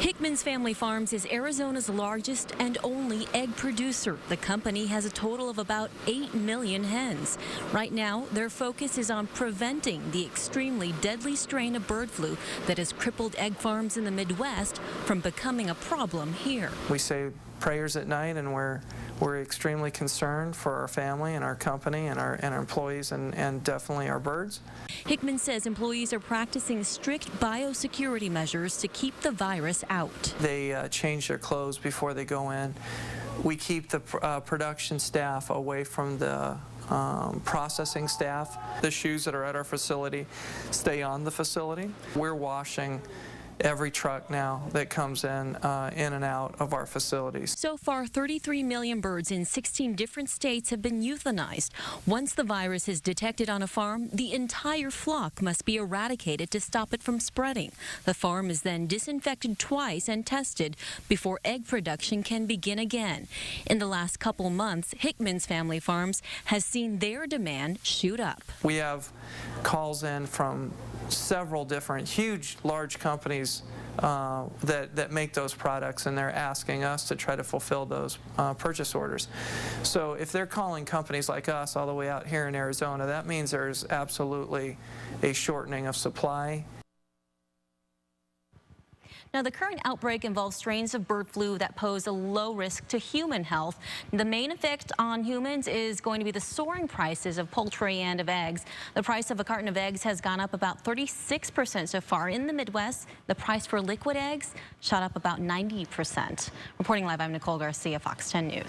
Hickman's Family Farms is Arizona's largest and only egg producer. The company has a total of about 8 million hens. Right now, their focus is on preventing the extremely deadly strain of bird flu that has crippled egg farms in the Midwest from becoming a problem here. We say prayers at night, and we're extremely concerned for our family and our company and our employees and definitely our birds. Hickman says employees are practicing strict biosecurity measures to keep the virus out. They change their clothes before they go in. We keep the production staff away from the processing staff. The shoes that are at our facility stay on the facility. We're washing every truck now that comes in and out of our facilities. So far, 33 million birds in 16 different states have been euthanized. Once the virus is detected on a farm, the entire flock must be eradicated to stop it from spreading. The farm is then disinfected twice and tested before egg production can begin again. In the last couple months, Hickman's Family Farms has seen their demand shoot up. We have calls in from several different large companies that make those products, and they're asking us to try to fulfill those purchase orders. So if they're calling companies like us all the way out here in Arizona, that means there's absolutely a shortening of supply. Now, the current outbreak involves strains of bird flu that pose a low risk to human health. The main effect on humans is going to be the soaring prices of poultry and of eggs. The price of a carton of eggs has gone up about 36% so far. In the Midwest, the price for liquid eggs shot up about 90%. Reporting live, I'm Nicole Garcia, Fox 10 News.